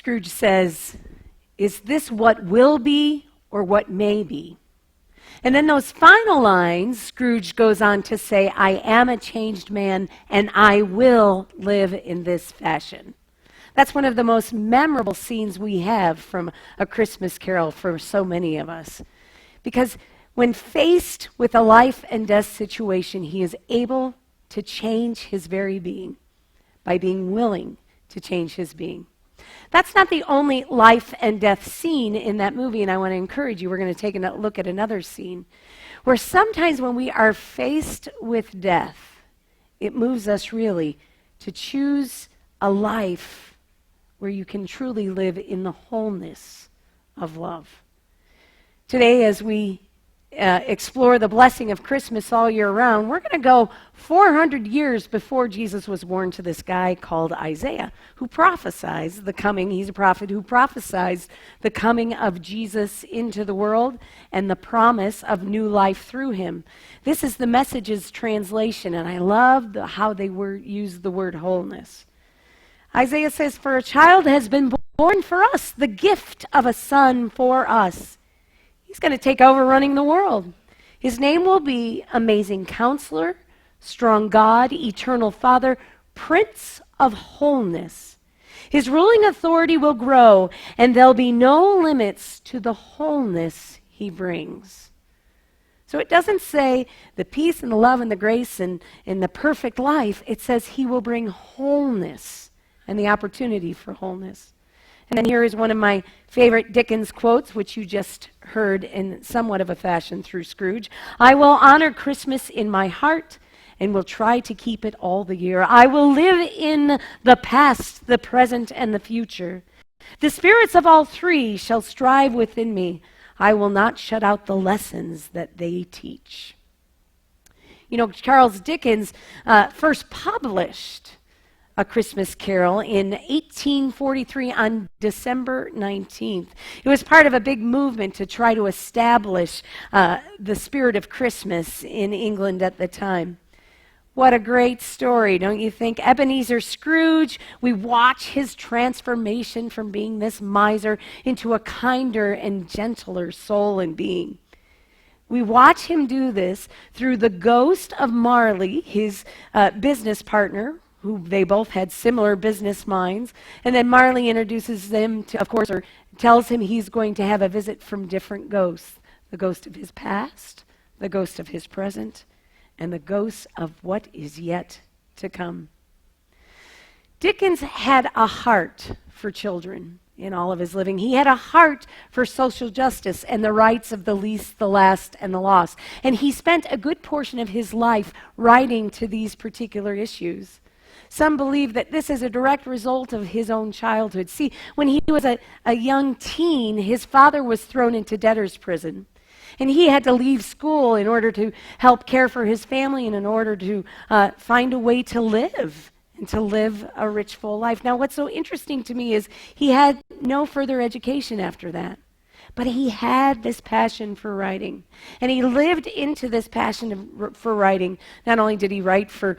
Scrooge says, "Is this what will be or what may be?" And then those final lines, Scrooge goes on to say, "I am a changed man and I will live in this fashion." That's one of the most memorable scenes we have from A Christmas Carol for so many of us. Because when faced with a life and death situation, he is able to change his very being by being willing to change his being. That's not the only life and death scene in that movie, and I want to encourage you, we're going to take a look at another scene where sometimes when we are faced with death, it moves us really to choose a life where you can truly live in the wholeness of love. Today, as we explore the blessing of Christmas all year round, we're going to go 400 years before Jesus was born to this guy called Isaiah, who prophesies the coming. He's a prophet who prophesies the coming of Jesus into the world and the promise of new life through him. This is the Message's translation, and I love how they use the word wholeness. Isaiah says, "For a child has been born for us, the gift of a son for us. He's going to take over running the world. His name will be Amazing Counselor, Strong God, Eternal Father, Prince of Wholeness. His ruling authority will grow, and there'll be no limits to the wholeness he brings." So it doesn't say the peace and the love and the grace and the perfect life. It says he will bring wholeness and the opportunity for wholeness. And then here is one of my favorite Dickens quotes, which you just heard in somewhat of a fashion through Scrooge. "I will honor Christmas in my heart and will try to keep it all the year. I will live in the past, the present, and the future. The spirits of all three shall strive within me. I will not shut out the lessons that they teach." You know, Charles Dickens first published A Christmas Carol in 1843 on December 19th. It was part of a big movement to try to establish the spirit of Christmas in England at the time. What a great story, don't you think? Ebenezer Scrooge, we watch his transformation from being this miser into a kinder and gentler soul and being. We watch him do this through the ghost of Marley, his business partner, who they both had similar business minds. And then Marley introduces them to, of course, or tells him he's going to have a visit from different ghosts. The ghost of his past, the ghost of his present, and the ghost of what is yet to come. Dickens had a heart for children in all of his living. He had a heart for social justice and the rights of the least, the last, and the lost. And he spent a good portion of his life writing to these particular issues. Some believe that this is a direct result of his own childhood. See, when he was a young teen, his father was thrown into debtor's prison. And he had to leave school in order to help care for his family and in order to find a way to live and to live a rich, full life. Now, what's so interesting to me is he had no further education after that. But he had this passion for writing. And he lived into this passion for writing. Not only did he write for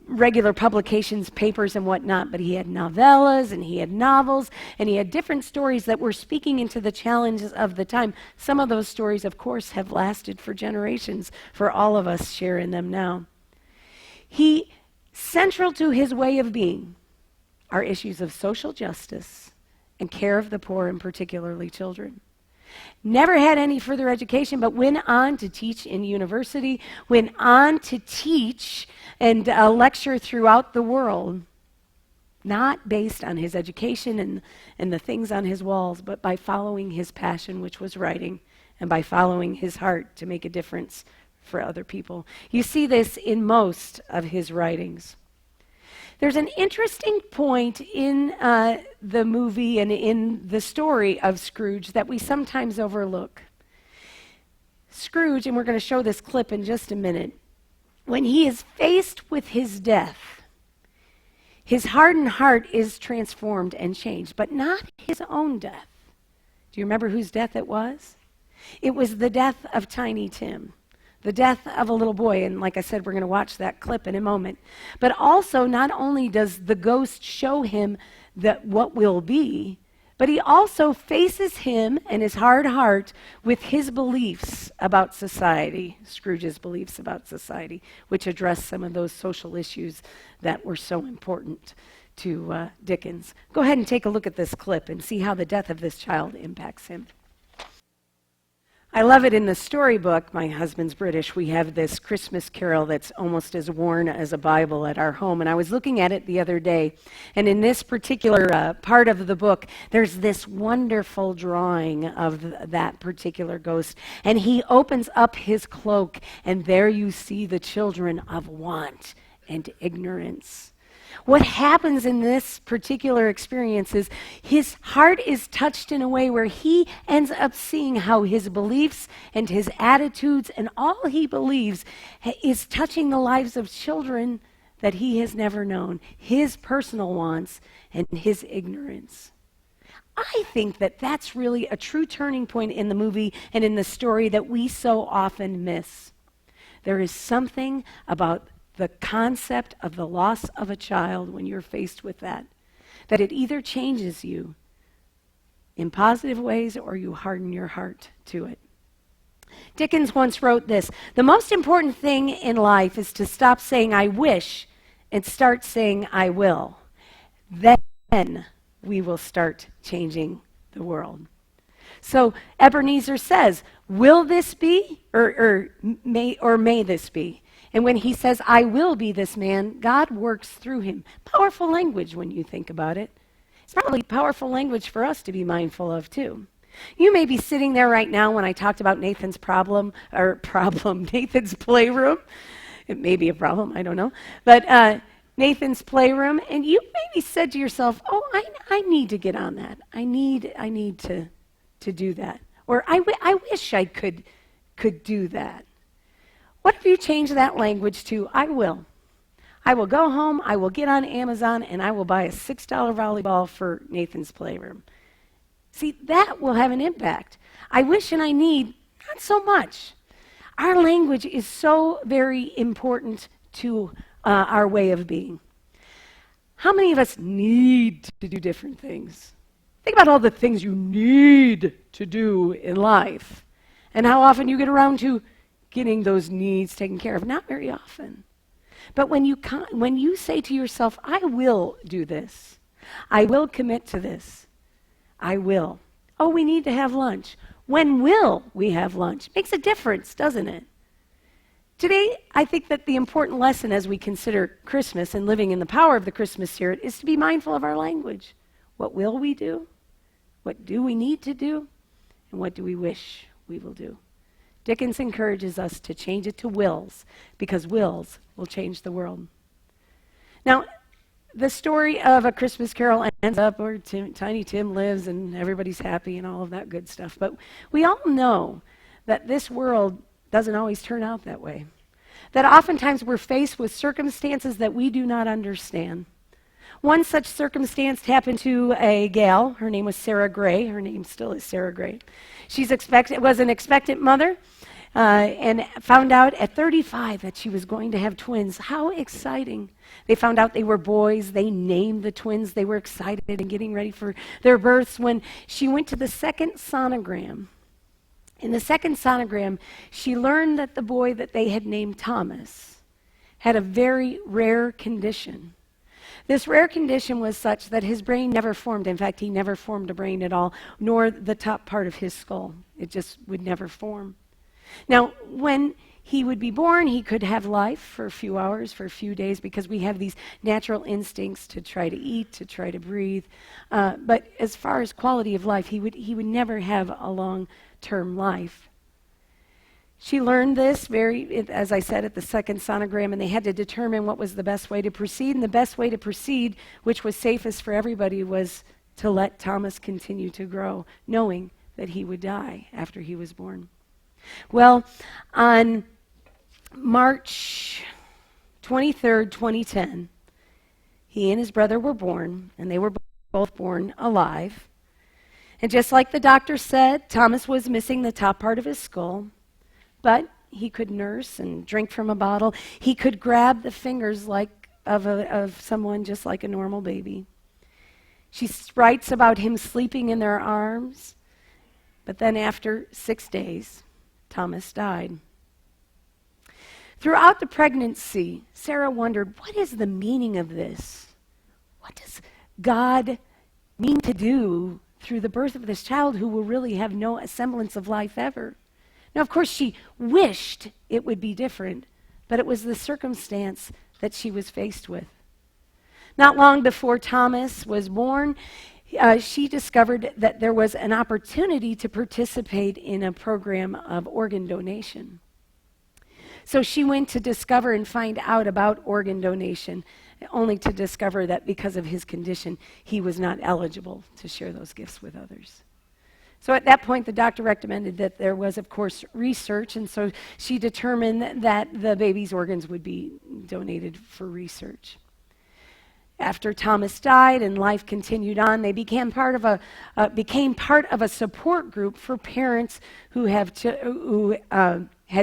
regular publications, papers, and whatnot, but he had novellas and he had novels and he had different stories that were speaking into the challenges of the time. Some of those stories, of course, have lasted for generations, for all of us share in them now. Central to his way of being are issues of social justice and care of the poor, and particularly children. Never had any further education, but went on to teach in university, went on to teach and lecture throughout the world, not based on his education and the things on his walls, but by following his passion, which was writing, and by following his heart to make a difference for other people. You see this in most of his writings. There's an interesting point in the movie and in the story of Scrooge that we sometimes overlook. Scrooge, and we're going to show this clip in just a minute, when he is faced with his death, his hardened heart is transformed and changed, but not his own death. Do you remember whose death it was? It was the death of Tiny Tim, the death of a little boy. And like I said, we're going to watch that clip in a moment. But also, not only does the ghost show him that what will be, but he also faces him and his hard heart with his beliefs about society, Scrooge's beliefs about society, which address some of those social issues that were so important to Dickens. Go ahead and take a look at this clip and see how the death of this child impacts him. I love it in the storybook. My husband's British. We have this Christmas carol that's almost as worn as a Bible at our home. And I was looking at it the other day. And in this particular part of the book, there's this wonderful drawing of that particular ghost. And he opens up his cloak, and there you see the children of want and ignorance. What happens in this particular experience is his heart is touched in a way where he ends up seeing how his beliefs and his attitudes and all he believes is touching the lives of children that he has never known, his personal wants and his ignorance. I think that that's really a true turning point in the movie and in the story that we so often miss. There is something about the concept of the loss of a child when you're faced with that it either changes you in positive ways or you harden your heart to it. Dickens once wrote this: "The most important thing in life is to stop saying I wish and start saying I will. Then we will start changing the world." So Ebenezer says, will this be or may this be? And when he says, I will be this man, God works through him. Powerful language when you think about it. It's probably powerful language for us to be mindful of too. You may be sitting there right now when I talked about Nathan's Nathan's playroom. It may be a problem, I don't know. But Nathan's playroom, and you maybe said to yourself, oh, I need to get on that. I need to do that. Or I wish I could do that. What if you change that language to, I will? I will go home, I will get on Amazon, and I will buy a $6 volleyball for Nathan's playroom. See, that will have an impact. I wish and I need, not so much. Our language is so very important to our way of being. How many of us need to do different things? Think about all the things you need to do in life and how often you get around to getting those needs taken care of. Not very often. But when you say to yourself, I will do this, I will commit to this, I will. Oh, we need to have lunch. When will we have lunch? Makes a difference, doesn't it? Today, I think that the important lesson as we consider Christmas and living in the power of the Christmas spirit is to be mindful of our language. What will we do? What do we need to do? And what do we wish we will do? Dickens encourages us to change it to wills, because wills will change the world. Now, the story of A Christmas Carol ends up where Tiny Tim lives and everybody's happy and all of that good stuff. But we all know that this world doesn't always turn out that way. That oftentimes we're faced with circumstances that we do not understand. One such circumstance happened to a gal. Her name was Sarah Gray. Her name still is Sarah Gray. She was an expectant mother and found out at 35 that she was going to have twins. How exciting. They found out they were boys. They named the twins. They were excited and getting ready for their births when she went to the second sonogram. In the second sonogram, she learned that the boy that they had named Thomas had a very rare condition. This rare condition was such that his brain never formed. In fact, he never formed a brain at all, nor the top part of his skull. It just would never form. Now, when he would be born, he could have life for a few hours, for a few days, because we have these natural instincts to try to eat, to try to breathe. But as far as quality of life, he would never have a long-term life. She learned this as I said, at the second sonogram, and they had to determine what was the best way to proceed. And the best way to proceed, which was safest for everybody, was to let Thomas continue to grow, knowing that he would die after he was born. Well, on March 23rd, 2010, he and his brother were born, and they were both born alive. And just like the doctor said, Thomas was missing the top part of his skull. But He could nurse and drink from a bottle. He could grab the fingers of someone just like a normal baby. She writes about him sleeping in their arms, but then after 6 days, Thomas died. Throughout the pregnancy, Sarah wondered, what is the meaning of this? What does God mean to do through the birth of this child who will really have no semblance of life ever? Now, of course, she wished it would be different, but it was the circumstance that she was faced with. Not long before Thomas was born, she discovered that there was an opportunity to participate in a program of organ donation. So she went to discover and find out about organ donation, only to discover that because of his condition, he was not eligible to share those gifts with others. So at that point, the doctor recommended that there was, of course, research, and so she determined that the baby's organs would be donated for research. After Thomas died and life continued on, they became part of a support group for parents who had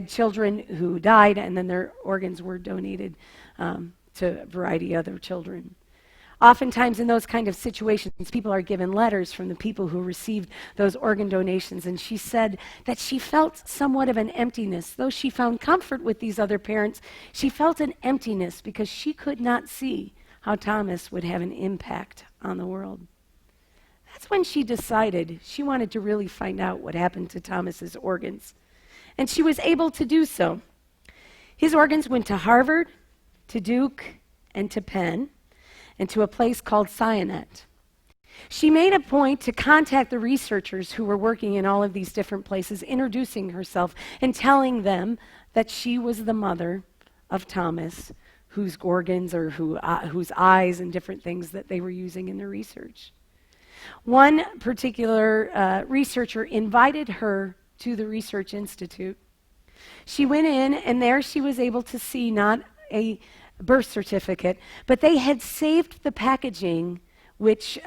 children who died, and then their organs were donated to a variety of other children. Oftentimes in those kind of situations, people are given letters from the people who received those organ donations, and she said that she felt somewhat of an emptiness. Though she found comfort with these other parents, she felt an emptiness because she could not see how Thomas would have an impact on the world. That's when she decided she wanted to really find out what happened to Thomas's organs. And she was able to do so. His organs went to Harvard, to Duke, and to Penn, and to a place called Sionet. She made a point to contact the researchers who were working in all of these different places, introducing herself and telling them that she was the mother of Thomas, whose organs or whose eyes and different things that they were using in their research. One particular researcher invited her to the Research Institute. She went in, and there she was able to see not a birth certificate, but they had saved the packaging which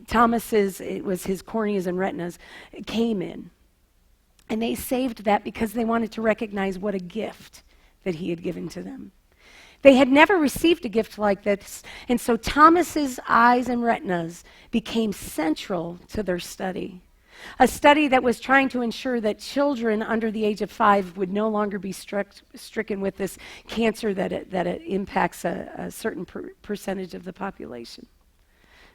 Thomas's, it was his corneas and retinas, came in. And they saved that because they wanted to recognize what a gift that he had given to them. They had never received a gift like this, and so Thomas's eyes and retinas became central to their study. A study that was trying to ensure that children under the age of 5 would no longer be stricken with this cancer that it impacts a certain percentage of the population.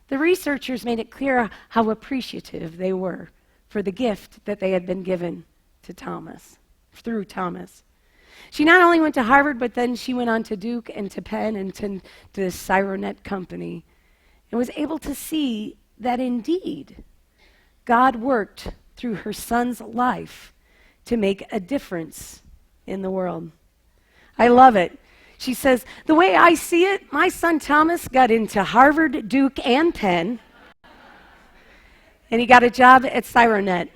The researchers made it clear how appreciative they were for the gift that they had been given to Thomas, through Thomas. She not only went to Harvard, but then she went on to Duke and to Penn and to the Sionet company, and was able to see that indeed God worked through her son's life to make a difference in the world. I love it. She says, the way I see it, my son Thomas got into Harvard, Duke, and Penn, and he got a job at Sionet.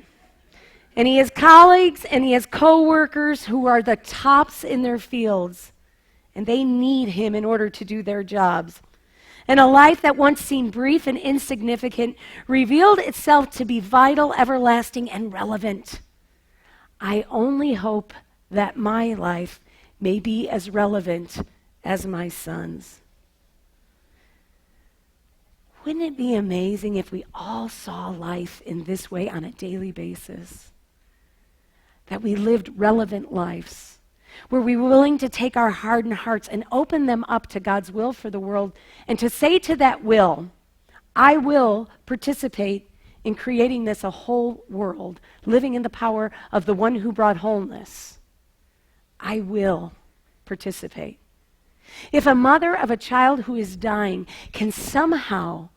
And he has colleagues and he has co-workers who are the tops in their fields, and they need him in order to do their jobs. And a life that once seemed brief and insignificant revealed itself to be vital, everlasting, and relevant. I only hope that my life may be as relevant as my son's. Wouldn't it be amazing if we all saw life in this way on a daily basis? That we lived relevant lives, where we were willing to take our hardened hearts and open them up to God's will for the world, and to say to that will, I will participate in creating this a whole world, living in the power of the one who brought wholeness. I will participate. If a mother of a child who is dying can somehow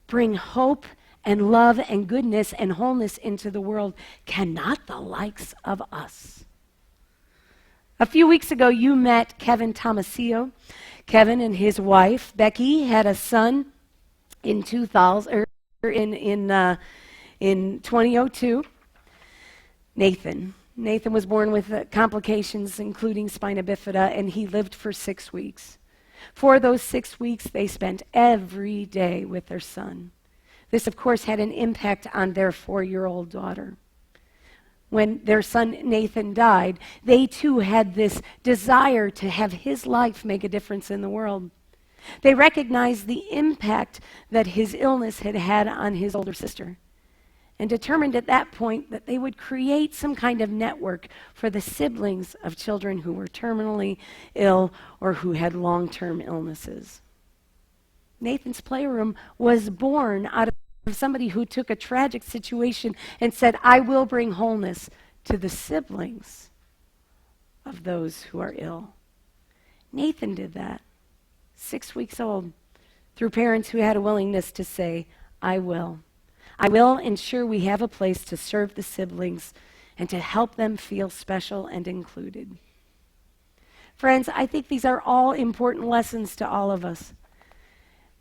bring hope and love and goodness and wholeness into the world, cannot the likes of us? A few weeks ago, you met Kevin Tomasio. Kevin and his wife, Becky, had a son in 2002, Nathan. Nathan was born with complications, including spina bifida, and he lived for 6 weeks. For those 6 weeks, they spent every day with their son. This, of course, had an impact on their 4-year-old daughter. when their son Nathan died, they too had this desire to have his life make a difference in the world. They recognized the impact that his illness had had on his older sister and determined at that point that they would create some kind of network for the siblings of children who were terminally ill or who had long-term illnesses. Nathan's Playroom was born out of somebody who took a tragic situation and said, I will bring wholeness to the siblings of those who are ill. Nathan did that, 6 weeks old, through parents who had a willingness to say, I will. I will ensure we have a place to serve the siblings and to help them feel special and included. Friends, I think these are all important lessons to all of us.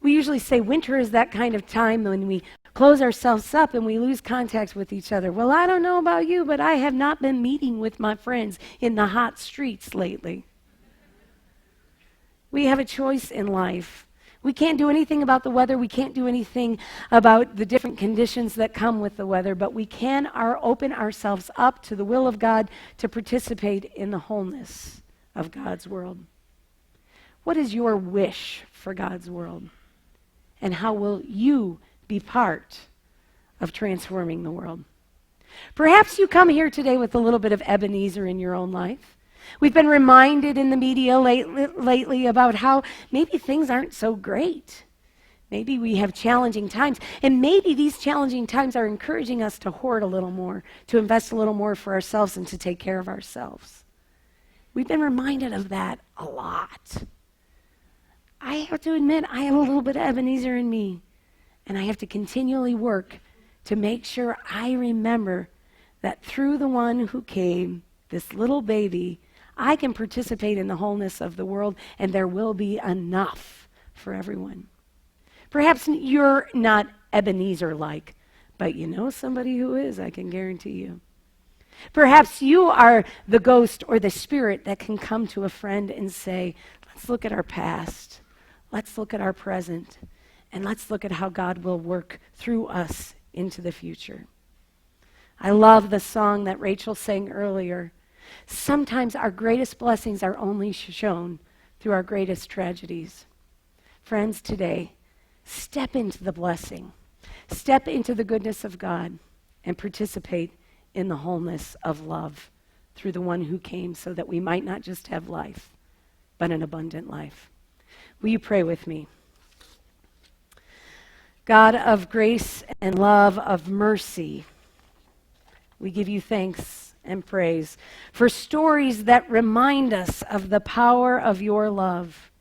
We usually say winter is that kind of time when we close ourselves up and we lose contact with each other. Well, I don't know about you, but I have not been meeting with my friends in the hot streets lately. We have a choice in life. We can't do anything about the weather. We can't do anything about the different conditions that come with the weather, but we can open ourselves up to the will of God to participate in the wholeness of God's world. What is your wish for God's world? And how will you be part of transforming the world? Perhaps you come here today with a little bit of Ebenezer in your own life. We've been reminded in the media lately about how maybe things aren't so great. Maybe we have challenging times, and maybe these challenging times are encouraging us to hoard a little more, to invest a little more for ourselves, and to take care of ourselves. We've been reminded of that a lot. I have to admit, I have a little bit of Ebenezer in me, and I have to continually work to make sure I remember that through the one who came, this little baby, I can participate in the wholeness of the world, and there will be enough for everyone. Perhaps you're not Ebenezer-like, but you know somebody who is, I can guarantee you. Perhaps you are the ghost or the spirit that can come to a friend and say, let's look at our past. Let's look at our present, and let's look at how God will work through us into the future. I love the song that Rachel sang earlier. Sometimes our greatest blessings are only shown through our greatest tragedies. Friends, today, step into the blessing. Step into the goodness of God and participate in the wholeness of love through the one who came so that we might not just have life, but an abundant life. Will you pray with me? God of grace and love, of mercy, we give you thanks and praise for stories that remind us of the power of your love.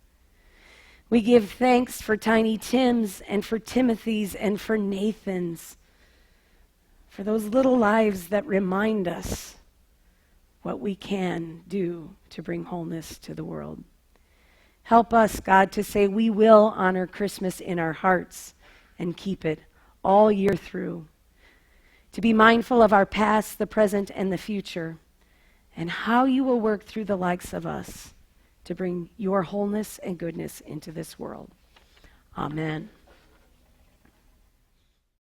We give thanks for Tiny Tim's and for Timothy's and for Nathan's, for those little lives that remind us what we can do to bring wholeness to the world. Help us, God, to say we will honor Christmas in our hearts and keep it all year through. To be mindful of our past, the present, and the future, and how you will work through the likes of us to bring your wholeness and goodness into this world. Amen.